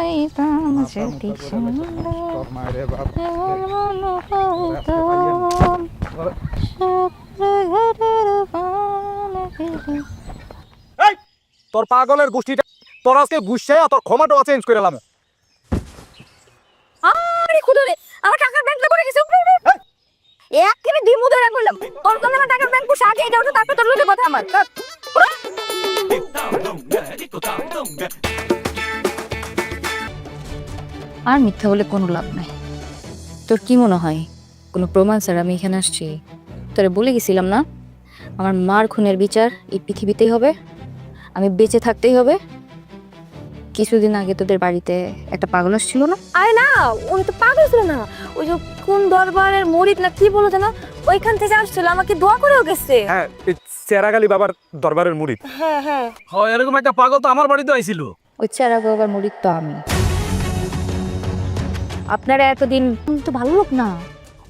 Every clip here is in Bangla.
পাইতাম যদি সুন্দর এমন মন পাইতাম ঘরের বানে। এই তোর পাগলের গোষ্ঠীটা তোর আজকে গুছাইয়া তোর ক্ষমাটাও চেঞ্জ করে এলাম। আরে খুদরে আমার টাকার ব্যাংকে পড়ে গেছে। একেবারে ডিমু ধরে করলাম তোর জন্য আমার টাকার ব্যাংক পুষে আগে এটা ওটা তারপর তোর লগে কথা আমার। আর মিথ্যা বলে কোনো লাভ নাই। তোর কি মনে হয় কোনো প্রমাণ স্যার আমি এখানে আসছি? তোরে বলে গেছিলাম না আমার মার খুনের বিচার এই পৃথিবীতেই হবে, আমি বেঁচে থাকতেই হবে। কিছুদিন আগে তোদের বাড়িতে একটা পাগল আসছিল না? আরে না, ওই তো পাগল ছিল না, ওই যে কোন দরবারের মুরিদ না কি বলো না, ওইখান থেকে আসছিল, আমাকে দোয়া করেও গেছে। হ্যাঁ, চেরাগালি বাবার দরবারের মুরিদ। হ্যাঁ হ্যাঁ, এরকম একটা পাগল তো আমার বাড়িতে আইছিল। ওই চেরা বাবার মুরিদ তো আমি। আপনারা এতদিন তো ভালো লোক না,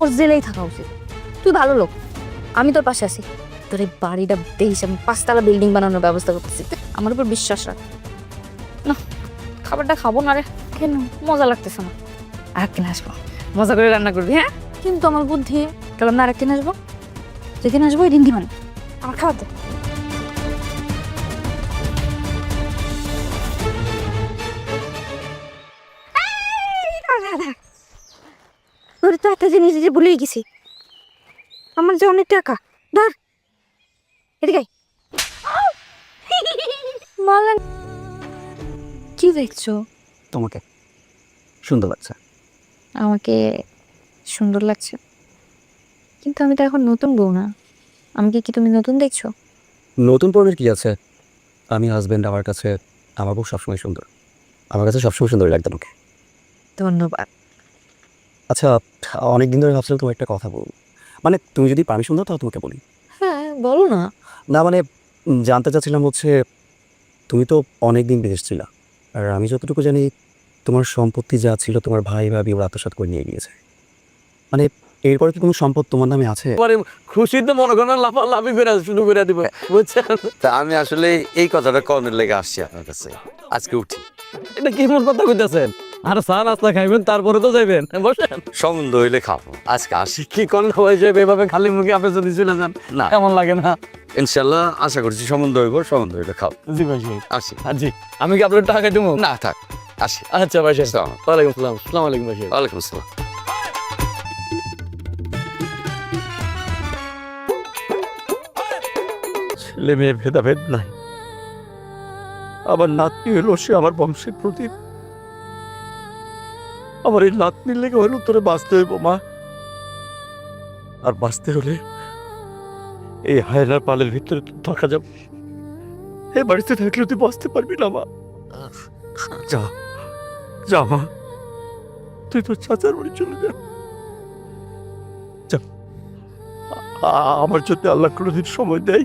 ওর জেলেই থাকা উচিত। তুই ভালো লোক, আমি তোর পাশে আছি। তোর এই বাড়িটা দেখিস আমি 5 তলা বিল্ডিং বানানোর ব্যবস্থা করতেছি, আমার উপর বিশ্বাস রাখ। না খাবারটা খাবো না রে, কেন মজা লাগতেছে না। আরেকদিন আসবো, মজা করে রান্না করবি। হ্যাঁ কিন্তু আমার বুদ্ধি গেলাম না, আরেকদিন আসবো। যেদিন আসবো ওই দিন দিবান আমার খাওয়া দে। তোর তো একটা জিনিস যে ভুলেই গেছি, আমার যে অনেক টাকা। ধর এদিকে আয়। মালেন কি দেখছো? তোমাকে সুন্দর লাগছে। আমাকে সুন্দর লাগছে, কিন্তু আমি তো এখন নতুন বউ না, আমাকে কি তুমি নতুন দেখছো? নতুন পণ্যের কি আছে? আমি হাজব্যান্ড, আমার কাছে আমার বউ সবসময় সুন্দর। আমার কাছে সবসময় সুন্দর লাগতো তোমাকে। ধন্যবাদ। আচ্ছা, অনেক দিন ধরে ভাবছিলাম তোমার একটা কথা বলবো, মানে তুমি যদি পারমিশন দাও তাহলে তোমাকে বলি। হ্যাঁ বলো না। না মানে জানতে চাচ্ছিলাম হচ্ছে, তুমি তো অনেক দিন বিদেশ ছিলা, আর আমি যতটুকু জানি তোমার সম্পত্তি যা ছিল তোমার ভাই ভাবি ওরা আত্মসাৎ করে নিয়ে গিয়েছে। মানে এরপরে কি কোনো সম্পদ তোমার নামে আছে? খুশিতে মনে করেন লাফালাফি করে শুরু করে দিব, বুঝছেন? তা আমি আসলে এই কথাটা কনের লেগে আসছি আপনার কাছে, আজকে উঠি। এটা কি মোর কথা কইতেছেন? আর চা নাস্তা খাইবেন তারপরে তো যাইবেন, বসেন। সম্বন্ধ হইলে খাবো, আজকে আসি। কি করেন হয়েছে এভাবে খালি মুখে আপনি যদি চলে যান না এমন লাগে না? ইনশাল্লাহ আশা করছি সম্বন্ধ হইব, সম্বন্ধ হইলে খাবো। জি ভাই, আসি। জি আমি কি আপনার টাকা দেবো? না থাক, আসি। আচ্ছা ভাই, আসসালাম। ওয়ালাইকুম আসসালাম। আসসালামু আলাইকুম ভাই। ওয়ালাইকুম আসসালাম। ছেলে মেয়ে ভেদাভেদ নাই, আমার নাতনি হলো সে আমার বংশের প্রতীক। আমার এই নাতনির লেগে হলো তোরে বাঁচতে হইব মা, আর বাঁচতে হলে এই হায়নার পালের ভিতরে থাকা যাবে। এই বাড়িতে থাকলে তুই বাঁচতে পারবি না মা। যা যা মা, তুই তোর চাচার বাড়ি চলে যা। যা। আমার যদি আল্লাহ কোনোদিন সময় দেয়,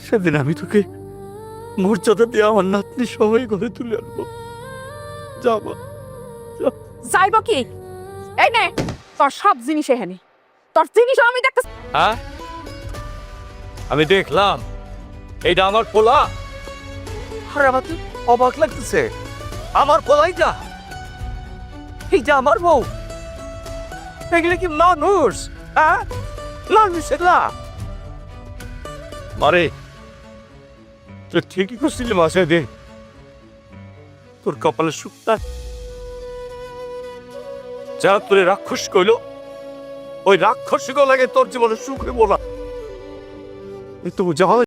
সেদিন আমি তোকে মর্যাদা দিয়ে আমার নাতনি সবাই ঘরে তুলে আনবো। যা মা। যাইব কি? এই নে তোর সব জিনিস এখানে, তোর জিনিস আমি দেখতে। হ্যাঁ আমি দেখলাম এইটা আমার পোলা। আরে আমার তো অবাক লাগতেছে, আমার পোলাই যা, এইটা আমার বউ। এগুলো কি মানুষ? হ্যাঁ মানুষ এগুলা? মারে তুই ঠিকই করছিলি মাসে দে, তোর কপালে সুক্তা যা তোরে রাক্ষস কইল, ওই রাক্ষস লাগে তোর জীবনে সুখ হইব না। এই তো যা